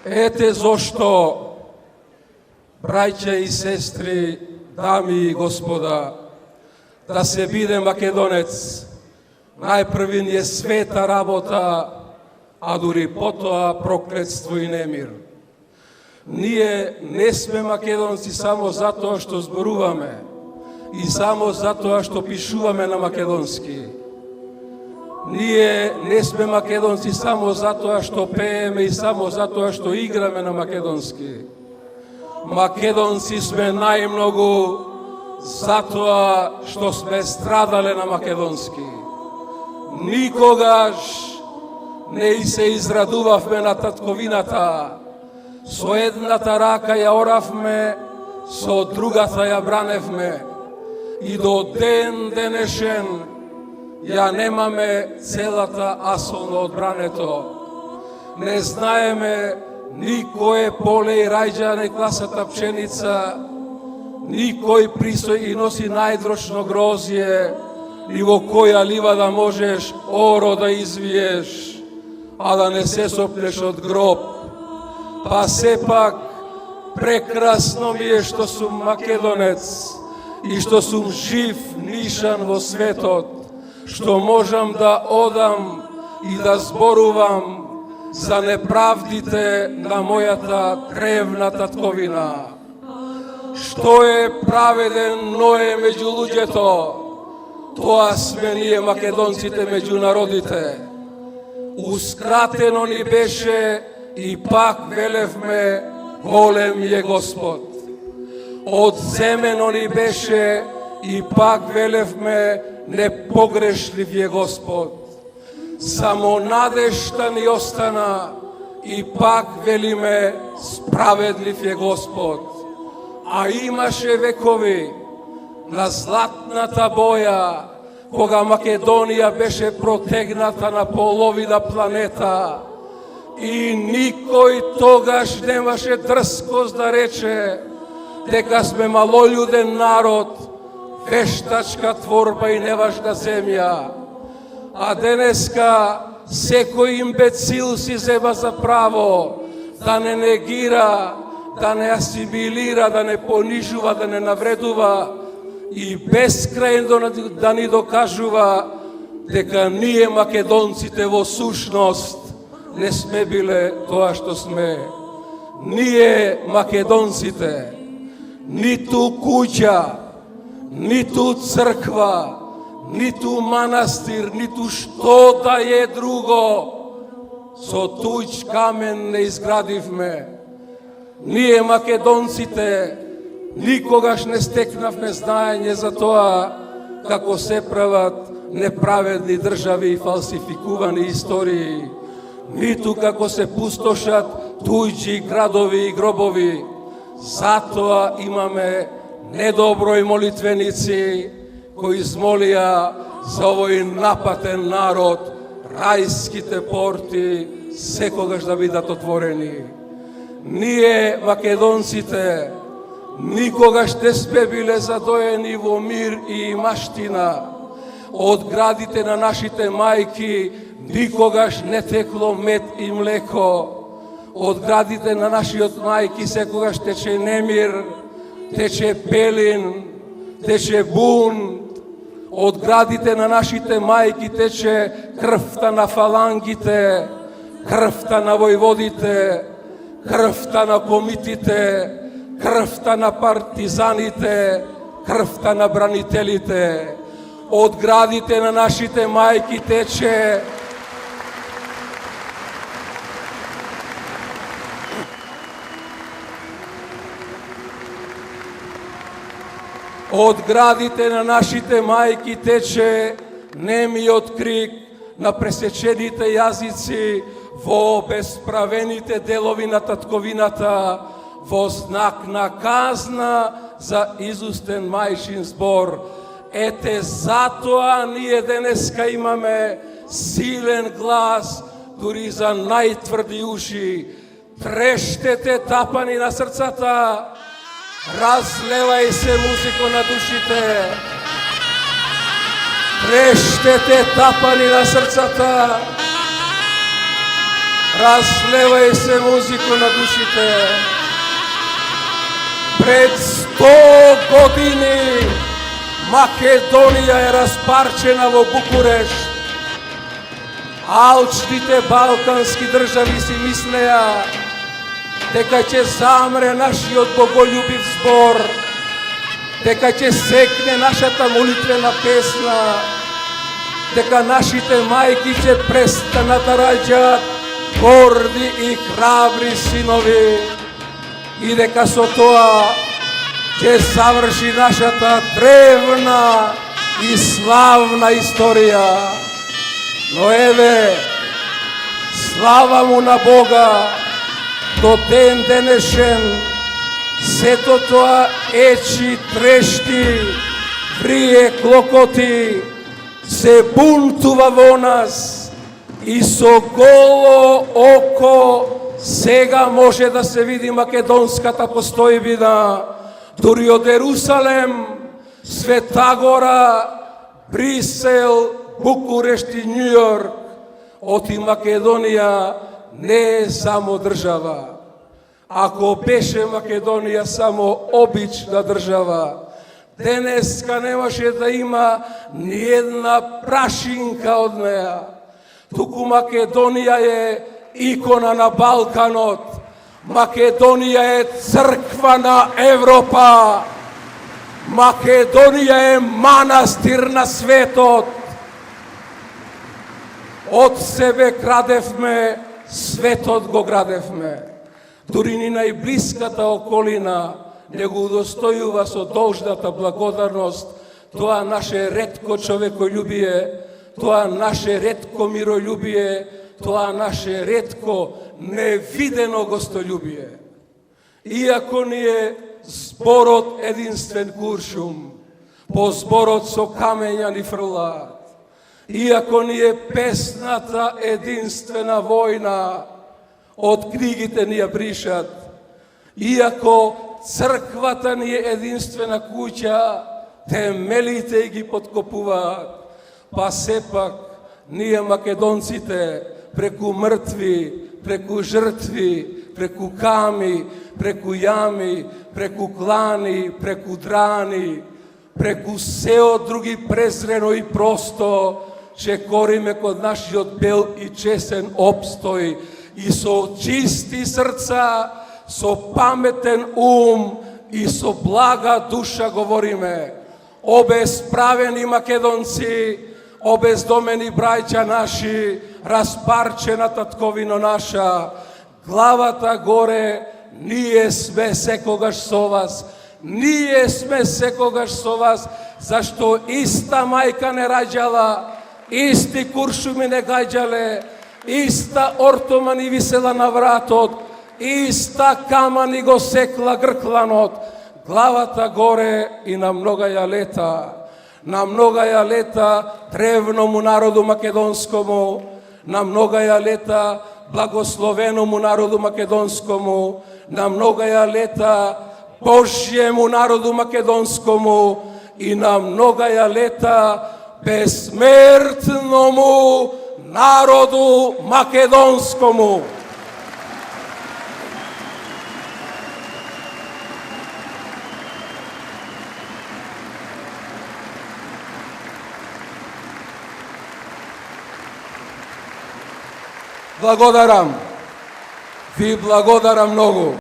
Ете зошто, браќа и сестри, дами и господа, да се биде македонец, најпрви ни е света работа, а дури потоа проклетство и немир. Ние не сме македонци само затоа што зборуваме и само затоа што пишуваме на македонски. Ние не сме македонци само затоа што пееме и само затоа што играме на македонски. Македонци сме најмногу затоа што сме страдале на македонски. Никогаш не се израдувавме на татковината. Со едната рака ја оравме, со другата ја браневме. И до ден денешен ја немаме целата асо од брането. Не знаеме никое поле и рајџа не класата пшеница, никој присој и носи најдрочно грозје, и во која лива да можеш оро да извиеш, а да не се соплеш од гроб. Па сепак прекрасно ми е што сум македонец и што сум жив нишан во светот, што можам да одам и да зборувам за неправдите на мојата древна татковина. Што е праведен Ное меѓу луѓето, тоа сме ние македонците меѓу народите. Ускратено ни беше и пак велевме голем е Господ. Одземено ни беше и пак велевме непогрешлив е Господ. Само надежта ни остана и пак велиме справедлив е Господ. А имаше векови на златната боја, кога Македонија беше протегната на половина планета и никој тогаш немаше дрскост да рече дека сме малолюден народ, вештачка творба и неважна земја. А денеска секој имбецил си зема за право да не негира, да не асимилира, да не понижува, да не навредува и бескрајно да ни докажува дека ние македонците во сушност не сме биле тоа што сме. Ние македонците ниту куќа, ниту црква, ниту манастир, ниту што да е друго со туѓ камен не изградивме. Ние македонците никогаш не стекнавме знаење за тоа како се прават неправедни држави и фалсификувани истории, ниту како се пустошат туѓи градови и гробови. Затоа имаме недоброј молитвеници кои измолија за овој напатен народ рајските порти секогаш да бидат отворени. Ние македонците никогаш не сме биле задоени во мир и маштина. Од градите на нашите мајки никогаш не текло мед и млеко. Од градите на нашиот мајки секогаш тече немир, тече пелин, тече бунт. Од градите на нашите мајки тече крвта на фалангите, крвта на војводите, крвта на комитите, крвта на партизаните, крвта на бранителите. Од градите на нашите мајки тече Од градите на нашите мајки тече немиот крик на пресечените јазици во обесправените делови на татковината, во знак на казна за изустен мајчин збор. Ете затоа ние денеска имаме силен глас, дури за најтврди уши. Трештете тапани на срцата, разлевај се музико на душите. Трештете тапани на срцата, разлевај се музико на душите. Пред 100 години Македонија е распарчена во Букурешт. Алчните балкански држави си мислеа дека ќе замре нашиот боголюбив збор, дека ќе секне нашата молитвена песна, дека нашите мајки ќе престанат да раѓаат горди и храбри синови и дека со тоа ќе заврши нашата древна и славна историја. Но еве, слава му на Бога, до ден денешен, сето тоа ечи, трешти, врие, клокоти, се бунтува во нас и со голо око сега може да се види македонската постојбина, дури од Ерусалем, Света Гора, Брисел, Букурешт и Њујорк. Оти Македонија не е само држава. Ако беше Македонија само обична држава, денеска немаше да има ни една прашинка од неа. Туку Македонија е икона на Балканот. Македонија е црква на Европа. Македонија е манастир на светот. Од себе крадевме, светот го градевме. Дури ни најблиската околина не го удостојува со должната благодарност тоа наше ретко човекољубие, тоа наше ретко мирољубие, тоа наше ретко невидено гостољубие. Иако ни е зборот единствен куршум, по зборот со камења ни фрлаат, иако ни е песната единствена војна, од книгите ни ја бришат, иако црквата ни е единствена куќа, темелите ги подкопуваат, па сепак ние македонците преку мртви, преку жртви, преку ками, преку јами, преку клани, преку драни, преку сео други презрено и просто, че кориме код нашиот бел и чесен обстој и со чисти срца, со паметен ум и со блага душа говориме. Обесправени македонци, обездомени браќа наши, распарчена татковино наша, главата горе, ние сме секогаш со вас. Ние сме секогаш со вас, зашто иста мајка не раѓала, исти куршуми не гаѓале, иста ортома ни висела на вратот, иста кама ни го секла гркланот. Главата горе и на многаја лета древному народу македонскому, на многаја лета благословеному народу македонскому, на многаја лета Божјему народу македонскому и на многаја лета бесмертному народу македонскому. Благодарам. Ви благодарам многу.